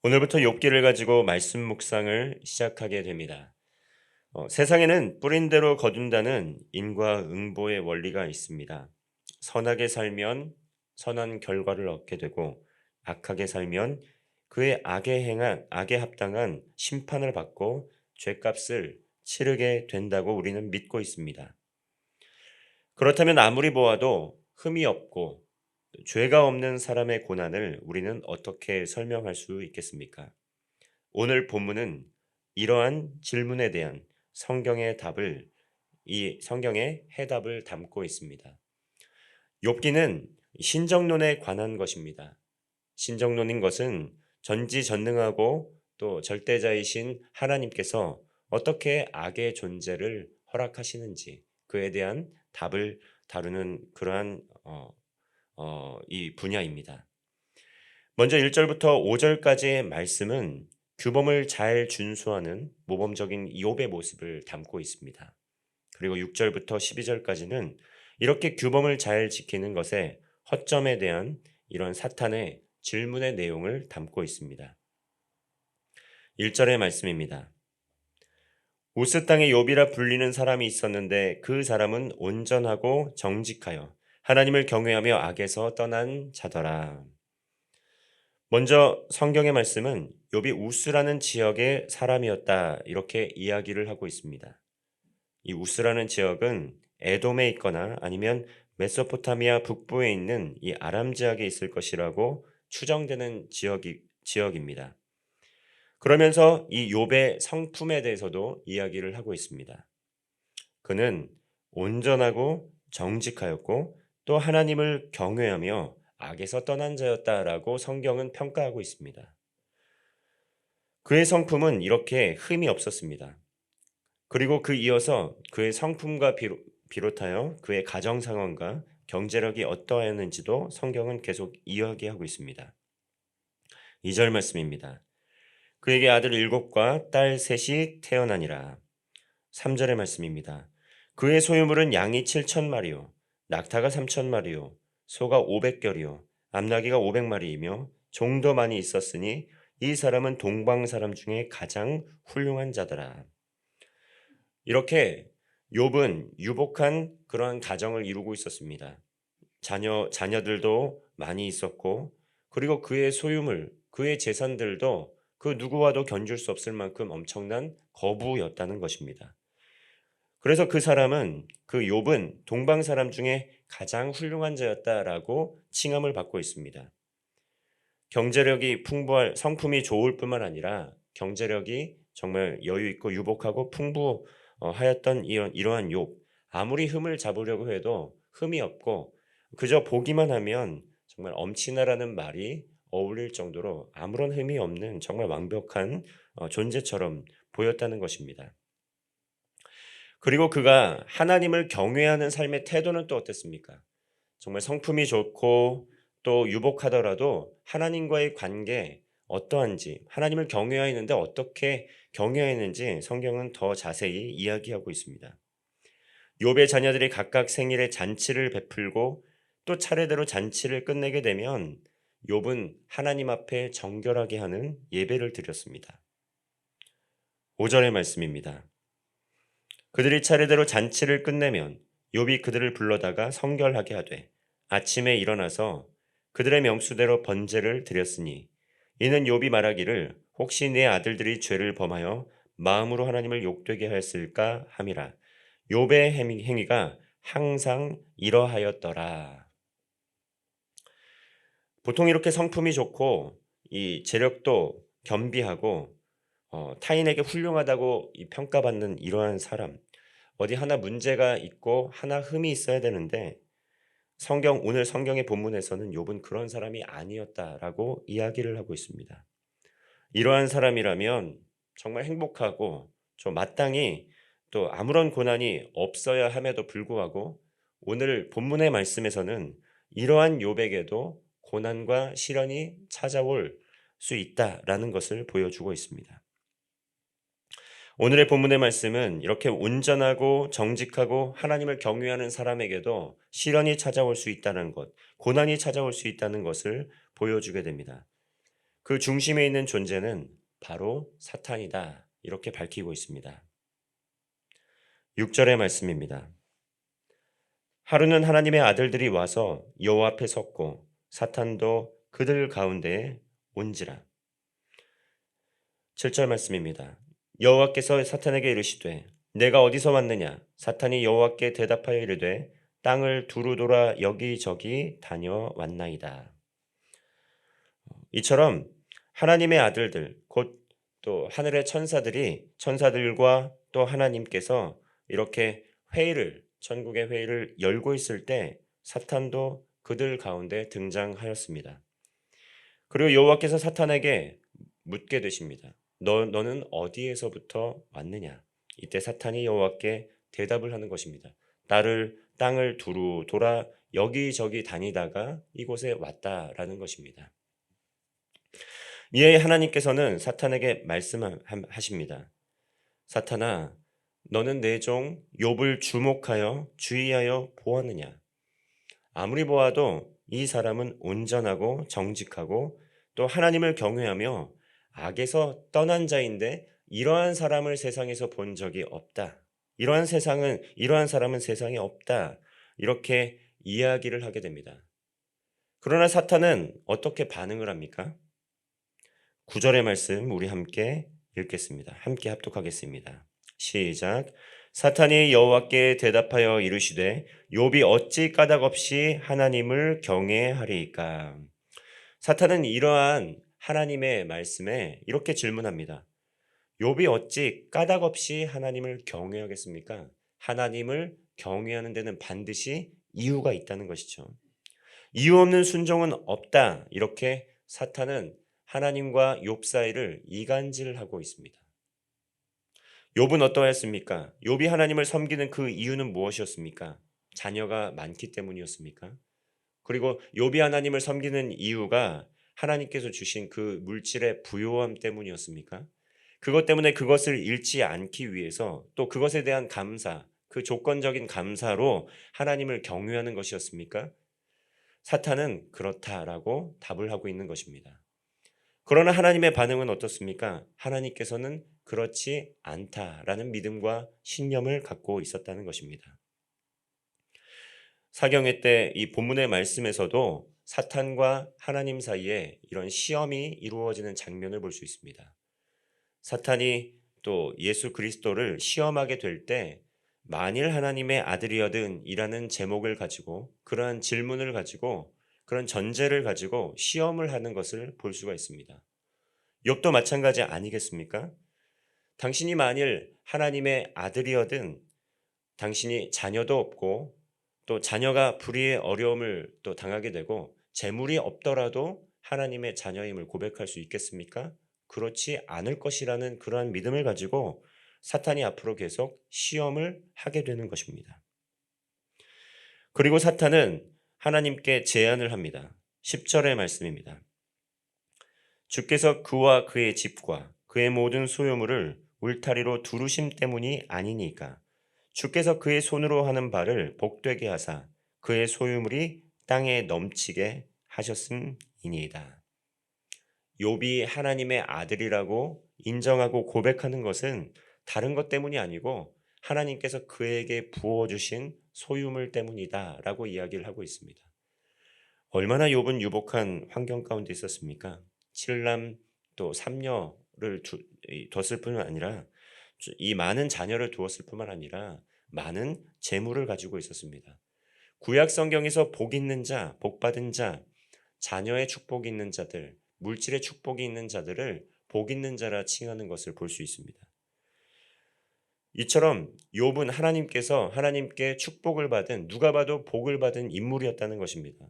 오늘부터 욥기를 가지고 말씀 묵상을 시작하게 됩니다. 세상에는 뿌린 대로 거둔다는 인과응보의 원리가 있습니다. 선하게 살면 선한 결과를 얻게 되고 악하게 살면 그의 악에 합당한 심판을 받고 죄값을 치르게 된다고 우리는 믿고 있습니다. 그렇다면 아무리 보아도 흠이 없고 죄가 없는 사람의 고난을 우리는 어떻게 설명할 수 있겠습니까? 오늘 본문은 이러한 질문에 대한 성경의 해답을 담고 있습니다. 욥기는 신정론에 관한 것입니다. 신정론인 것은 전지전능하고 또 절대자이신 하나님께서 어떻게 악의 존재를 허락하시는지 그에 대한 답을 다루는 그러한 이 분야입니다. 먼저 1절부터 5절까지의 말씀은 규범을 잘 준수하는 모범적인 욥의 모습을 담고 있습니다. 그리고 6절부터 12절까지는 이렇게 규범을 잘 지키는 것에 허점에 대한 이런 사탄의 질문의 내용을 담고 있습니다. 1절의 말씀입니다. 우스 땅에 욥이라 불리는 사람이 있었는데 그 사람은 온전하고 정직하여 하나님을 경외하며 악에서 떠난 자더라. 먼저 성경의 말씀은 욥이 우스라는 지역의 사람이었다 이렇게 이야기를 하고 있습니다. 이 우스라는 지역은 에돔에 있거나 아니면 메소포타미아 북부에 있는 이 아람 지역에 있을 것이라고 추정되는 지역입니다. 그러면서 이 욥의 성품에 대해서도 이야기를 하고 있습니다. 그는 온전하고 정직하였고 또 하나님을 경외하며 악에서 떠난 자였다라고 성경은 평가하고 있습니다. 그의 성품은 이렇게 흠이 없었습니다. 그리고 그 이어서 그의 성품과 비롯하여 그의 가정 상황과 경제력이 어떠했는지도 성경은 계속 이야기하고 있습니다. 2절 말씀입니다. 그에게 아들 7과 딸 3이 태어나니라. 3절의 말씀입니다. 그의 소유물은 양이 7,000마리요, 낙타가 3,000마리요, 소가 500결이요, 암나귀가 500마리이며 종도 많이 있었으니 이 사람은 동방 사람 중에 가장 훌륭한 자더라. 이렇게 욥은 유복한 그러한 가정을 이루고 있었습니다. 자녀들도 많이 있었고, 그리고 그의 소유물, 그의 재산들도 그 누구와도 견줄 수 없을 만큼 엄청난 거부였다는 것입니다. 그래서 그 욥은 동방 사람 중에 가장 훌륭한 자였다라고 칭함을 받고 있습니다. 경제력이 풍부할 성품이 좋을 뿐만 아니라 경제력이 정말 여유 있고 유복하고 풍부하였던 이러한 욥, 아무리 흠을 잡으려고 해도 흠이 없고 그저 보기만 하면 정말 엄친아라는 말이 어울릴 정도로 아무런 흠이 없는 정말 완벽한 존재처럼 보였다는 것입니다. 그리고 그가 하나님을 경외하는 삶의 태도는 또 어땠습니까? 정말 성품이 좋고 또 유복하더라도 하나님과의 관계 어떠한지, 하나님을 경외하였는데 어떻게 경외했는지 성경은 더 자세히 이야기하고 있습니다. 욥의 자녀들이 각각 생일에 잔치를 베풀고 또 차례대로 잔치를 끝내게 되면 욥은 하나님 앞에 정결하게 하는 예배를 드렸습니다. 5절의 말씀입니다. 그들이 차례대로 잔치를 끝내면 욥이 그들을 불러다가 성결하게 하되 아침에 일어나서 그들의 명수대로 번제를 드렸으니 이는 욥이 말하기를 혹시 내 아들들이 죄를 범하여 마음으로 하나님을 욕되게 하였을까 함이라. 욥의 행위가 항상 이러하였더라. 보통 이렇게 성품이 좋고 이 재력도 겸비하고 타인에게 훌륭하다고 평가받는 이러한 사람, 어디 하나 문제가 있고 하나 흠이 있어야 되는데 오늘 성경의 본문에서는 욥은 그런 사람이 아니었다라고 이야기를 하고 있습니다. 이러한 사람이라면 정말 행복하고 마땅히 또 아무런 고난이 없어야 함에도 불구하고 오늘 본문의 말씀에서는 이러한 욥에게도 고난과 시련이 찾아올 수 있다라는 것을 보여주고 있습니다. 오늘의 본문의 말씀은 이렇게 온전하고 정직하고 하나님을 경외하는 사람에게도 시련이 찾아올 수 있다는 것, 고난이 찾아올 수 있다는 것을 보여주게 됩니다. 그 중심에 있는 존재는 바로 사탄이다. 이렇게 밝히고 있습니다. 6절의 말씀입니다. 하루는 하나님의 아들들이 와서 여호와 앞에 섰고 사탄도 그들 가운데에 온지라. 7절 말씀입니다. 여호와께서 사탄에게 이르시되 내가 어디서 왔느냐? 사탄이 여호와께 대답하여 이르되 땅을 두루 돌아 여기저기 다녀왔나이다. 이처럼 하나님의 아들들 곧 또 하늘의 천사들과 또 하나님께서 이렇게 천국의 회의를 열고 있을 때 사탄도 그들 가운데 등장하였습니다. 그리고 여호와께서 사탄에게 묻게 되십니다. 너는 어디에서부터 왔느냐? 이때 사탄이 여호와께 대답을 하는 것입니다. 땅을 두루 돌아 여기저기 다니다가 이곳에 왔다라는 것입니다. 이에 하나님께서는 사탄에게 말씀하십니다. 사탄아, 너는 내 종 욥을 주목하여 주의하여 보았느냐? 아무리 보아도 이 사람은 온전하고 정직하고 또 하나님을 경외하며 악에서 떠난 자인데 이러한 사람을 세상에서 본 적이 없다. 이러한 사람은 세상에 없다. 이렇게 이야기를 하게 됩니다. 그러나 사탄은 어떻게 반응을 합니까? 9절의 말씀 우리 함께 읽겠습니다. 함께 합독하겠습니다. 시작. 사탄이 여호와께 대답하여 이르시되 욥이 어찌 까닭없이 하나님을 경외하리이까? 사탄은 이러한 하나님의 말씀에 이렇게 질문합니다. 욥이 어찌 까닭없이 하나님을 경외하겠습니까? 하나님을 경외하는 데는 반드시 이유가 있다는 것이죠. 이유 없는 순종은 없다. 이렇게 사탄은 하나님과 욥 사이를 이간질하고 있습니다. 욥은 어떠했습니까? 욥이 하나님을 섬기는 그 이유는 무엇이었습니까? 자녀가 많기 때문이었습니까? 그리고 욥이 하나님을 섬기는 이유가 하나님께서 주신 그 물질의 부요함 때문이었습니까? 그것 때문에 그것을 잃지 않기 위해서 또 그것에 대한 감사, 그 조건적인 감사로 하나님을 경외하는 것이었습니까? 사탄은 그렇다라고 답을 하고 있는 것입니다. 그러나 하나님의 반응은 어떻습니까? 하나님께서는 그렇지 않다라는 믿음과 신념을 갖고 있었다는 것입니다. 사경회 때 이 본문의 말씀에서도 사탄과 하나님 사이에 이런 시험이 이루어지는 장면을 볼 수 있습니다. 사탄이 또 예수 그리스도를 시험하게 될 때 만일 하나님의 아들이여든 이라는 제목을 가지고 그러한 질문을 가지고 그런 전제를 가지고 시험을 하는 것을 볼 수가 있습니다. 욥도 마찬가지 아니겠습니까? 당신이 만일 하나님의 아들이여든 당신이 자녀도 없고 또 자녀가 불의의 어려움을 또 당하게 되고 재물이 없더라도 하나님의 자녀임을 고백할 수 있겠습니까? 그렇지 않을 것이라는 그러한 믿음을 가지고 사탄이 앞으로 계속 시험을 하게 되는 것입니다. 그리고 사탄은 하나님께 제안을 합니다. 10절의 말씀입니다. 주께서 그와 그의 집과 그의 모든 소유물을 울타리로 두르심 때문이 아니니까 주께서 그의 손으로 하는 바를 복되게 하사 그의 소유물이 땅에 넘치게 하셨음이니이다. 욥이 하나님의 아들이라고 인정하고 고백하는 것은 다른 것 때문이 아니고 하나님께서 그에게 부어주신 소유물 때문이다라고 이야기를 하고 있습니다. 얼마나 욥은 유복한 환경 가운데 있었습니까? 7남 또 3녀를 뒀을 뿐만 아니라 이 많은 자녀를 두었을 뿐만 아니라 많은 재물을 가지고 있었습니다. 구약 성경에서 복 있는 자, 복 받은 자, 자녀의 축복이 있는 자들, 물질의 축복이 있는 자들을 복 있는 자라 칭하는 것을 볼 수 있습니다. 이처럼 욥은 하나님께 축복을 받은 누가 봐도 복을 받은 인물이었다는 것입니다.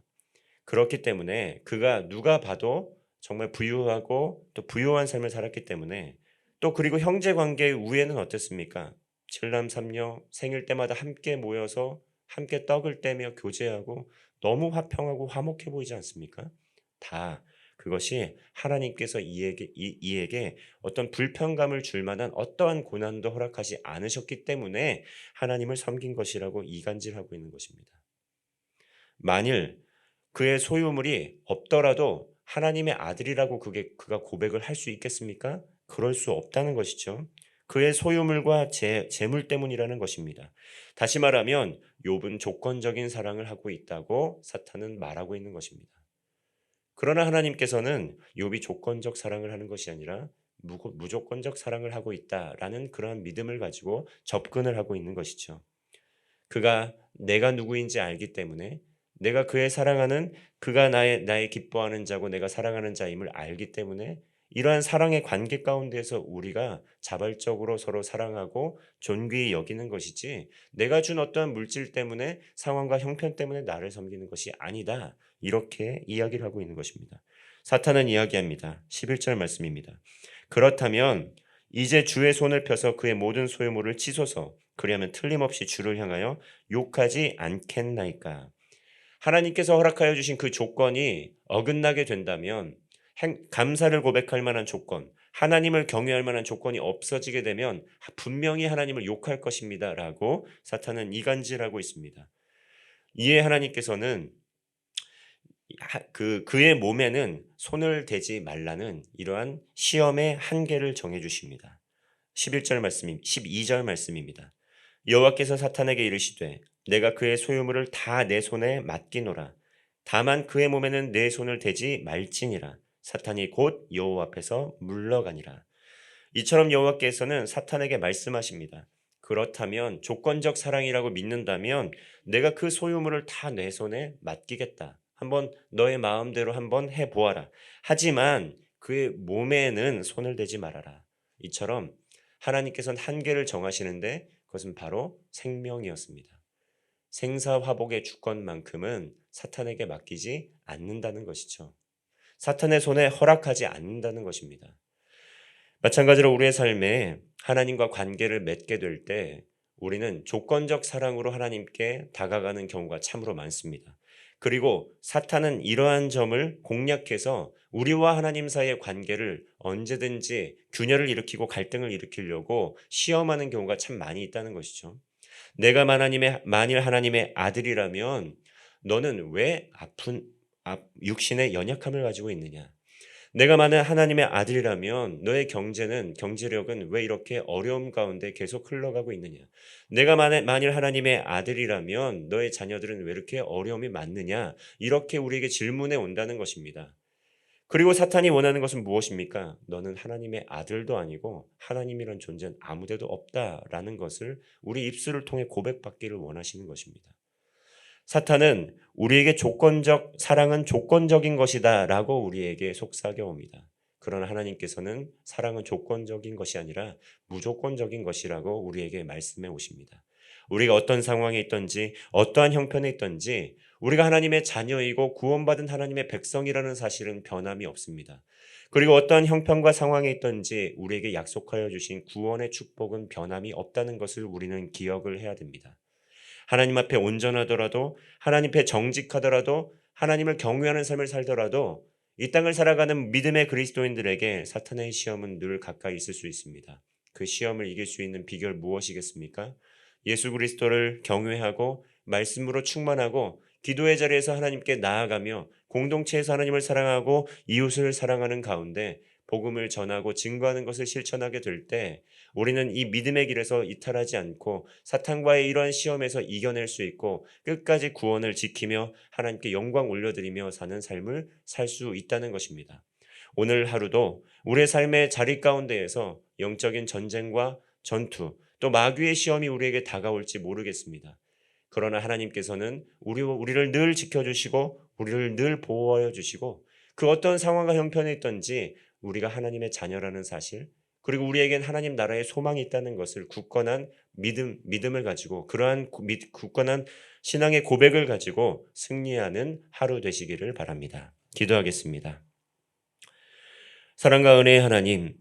그렇기 때문에 그가 누가 봐도 정말 부유하고 또 부유한 삶을 살았기 때문에 또 그리고 형제 관계의 우애는 어땠습니까? 7남 3녀 생일 때마다 함께 모여서 함께 떡을 떼며 교제하고 너무 화평하고 화목해 보이지 않습니까? 다 그것이 하나님께서 이에게 어떤 불편감을 줄 만한 어떠한 고난도 허락하지 않으셨기 때문에 하나님을 섬긴 것이라고 이간질하고 있는 것입니다. 만일 그의 소유물이 없더라도 하나님의 아들이라고 그가 고백을 할 수 있겠습니까? 그럴 수 없다는 것이죠. 그의 소유물과 재물 때문이라는 것입니다. 다시 말하면 욥은 조건적인 사랑을 하고 있다고 사탄은 말하고 있는 것입니다. 그러나 하나님께서는 욥이 조건적 사랑을 하는 것이 아니라 무조건적 사랑을 하고 있다라는 그러한 믿음을 가지고 접근을 하고 있는 것이죠. 그가 내가 누구인지 알기 때문에 내가 그의 사랑하는 그가 나의 기뻐하는 자고 내가 사랑하는 자임을 알기 때문에 이러한 사랑의 관계 가운데에서 우리가 자발적으로 서로 사랑하고 존귀히 여기는 것이지 내가 준 어떠한 물질 때문에 상황과 형편 때문에 나를 섬기는 것이 아니다. 이렇게 이야기를 하고 있는 것입니다. 사탄은 이야기합니다. 11절 말씀입니다. 그렇다면 이제 주의 손을 펴서 그의 모든 소유물을 치소서. 그리하면 틀림없이 주를 향하여 욕하지 않겠나이까. 하나님께서 허락하여 주신 그 조건이 어긋나게 된다면 감사를 고백할 만한 조건, 하나님을 경외할 만한 조건이 없어지게 되면 분명히 하나님을 욕할 것입니다. 라고 사탄은 이간질하고 있습니다. 이에 하나님께서는 그의 몸에는 손을 대지 말라는 이러한 시험의 한계를 정해 주십니다. 12절 말씀입니다. 여호와께서 사탄에게 이르시되 내가 그의 소유물을 다 내 손에 맡기노라. 다만 그의 몸에는 내 손을 대지 말지니라. 사탄이 곧 여호와 앞에서 물러가니라. 이처럼 여호와께서는 사탄에게 말씀하십니다. 그렇다면 조건적 사랑이라고 믿는다면 내가 그 소유물을 다 내 손에 맡기겠다. 한번 너의 마음대로 한번 해보아라. 하지만 그의 몸에는 손을 대지 말아라. 이처럼 하나님께서는 한계를 정하시는데 그것은 바로 생명이었습니다. 생사화복의 주권만큼은 사탄에게 맡기지 않는다는 것이죠. 사탄의 손에 허락하지 않는다는 것입니다. 마찬가지로 우리의 삶에 하나님과 관계를 맺게 될 때 우리는 조건적 사랑으로 하나님께 다가가는 경우가 참으로 많습니다. 그리고 사탄은 이러한 점을 공략해서 우리와 하나님 사이의 관계를 언제든지 균열을 일으키고 갈등을 일으키려고 시험하는 경우가 참 많이 있다는 것이죠. 내가 만일 하나님의 아들이라면 너는 왜 육신의 연약함을 가지고 있느냐? 내가 만약 하나님의 아들이라면 너의 경제력은 왜 이렇게 어려움 가운데 계속 흘러가고 있느냐? 내가 만일 하나님의 아들이라면 너의 자녀들은 왜 이렇게 어려움이 많느냐? 이렇게 우리에게 질문해 온다는 것입니다. 그리고 사탄이 원하는 것은 무엇입니까? 너는 하나님의 아들도 아니고 하나님이란 존재는 아무데도 없다라는 것을 우리 입술을 통해 고백받기를 원하시는 것입니다. 사탄은 우리에게 사랑은 조건적인 것이다 라고 우리에게 속삭여 옵니다. 그러나 하나님께서는 사랑은 조건적인 것이 아니라 무조건적인 것이라고 우리에게 말씀해 오십니다. 우리가 어떤 상황에 있든지 어떠한 형편에 있든지 우리가 하나님의 자녀이고 구원받은 하나님의 백성이라는 사실은 변함이 없습니다. 그리고 어떠한 형편과 상황에 있든지 우리에게 약속하여 주신 구원의 축복은 변함이 없다는 것을 우리는 기억을 해야 됩니다. 하나님 앞에 온전하더라도 하나님 앞에 정직하더라도 하나님을 경외하는 삶을 살더라도 이 땅을 살아가는 믿음의 그리스도인들에게 사탄의 시험은 늘 가까이 있을 수 있습니다. 그 시험을 이길 수 있는 비결 무엇이겠습니까? 예수 그리스도를 경외하고 말씀으로 충만하고 기도의 자리에서 하나님께 나아가며 공동체에서 하나님을 사랑하고 이웃을 사랑하는 가운데 복음을 전하고 증거하는 것을 실천하게 될 때 우리는 이 믿음의 길에서 이탈하지 않고 사탄과의 이러한 시험에서 이겨낼 수 있고 끝까지 구원을 지키며 하나님께 영광 올려드리며 사는 삶을 살 수 있다는 것입니다. 오늘 하루도 우리의 삶의 자리 가운데에서 영적인 전쟁과 전투 또 마귀의 시험이 우리에게 다가올지 모르겠습니다. 그러나 하나님께서는 우리를 늘 지켜주시고 우리를 늘 보호하여 주시고 그 어떤 상황과 형편에 있든지 우리가 하나님의 자녀라는 사실 그리고 우리에겐 하나님 나라의 소망이 있다는 것을 굳건한 믿음을 가지고 그러한 굳건한 신앙의 고백을 가지고 승리하는 하루 되시기를 바랍니다. 기도하겠습니다. 사랑과 은혜의 하나님,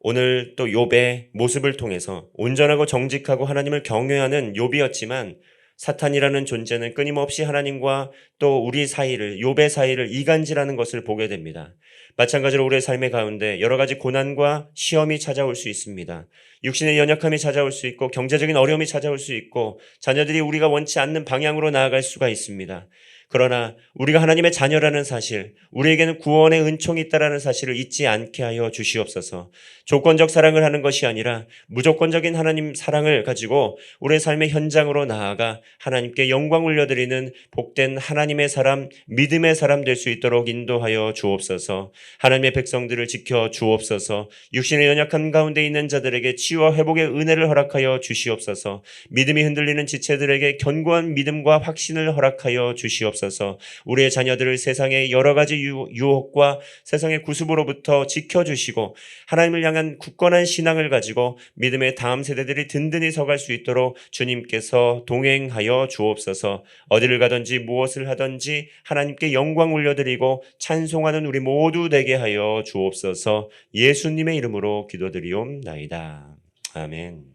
오늘 또 욥의 모습을 통해서 온전하고 정직하고 하나님을 경외하는 욥이었지만 사탄이라는 존재는 끊임없이 하나님과 또 우리 사이를 욥의 사이를 이간질하는 것을 보게 됩니다. 마찬가지로 우리의 삶의 가운데 여러 가지 고난과 시험이 찾아올 수 있습니다. 육신의 연약함이 찾아올 수 있고 경제적인 어려움이 찾아올 수 있고 자녀들이 우리가 원치 않는 방향으로 나아갈 수가 있습니다. 그러나 우리가 하나님의 자녀라는 사실, 우리에게는 구원의 은총이 있다라는 사실을 잊지 않게 하여 주시옵소서. 조건적 사랑을 하는 것이 아니라 무조건적인 하나님 사랑을 가지고 우리의 삶의 현장으로 나아가 하나님께 영광 올려드리는 복된 하나님의 사람, 믿음의 사람 될 수 있도록 인도하여 주옵소서. 하나님의 백성들을 지켜 주옵소서. 육신의 연약한 가운데 있는 자들에게 치유와 회복의 은혜를 허락하여 주시옵소서. 믿음이 흔들리는 지체들에게 견고한 믿음과 확신을 허락하여 주시옵소서. 우리의 자녀들을 세상의 여러 가지 유혹과 세상의 구습으로부터 지켜주시고 하나님을 향한 굳건한 신앙을 가지고 믿음의 다음 세대들이 든든히 서갈 수 있도록 주님께서 동행하여 주옵소서. 어디를 가든지 무엇을 하든지 하나님께 영광 올려드리고 찬송하는 우리 모두 되게 하여 주옵소서. 예수님의 이름으로 기도드리옵나이다. 아멘.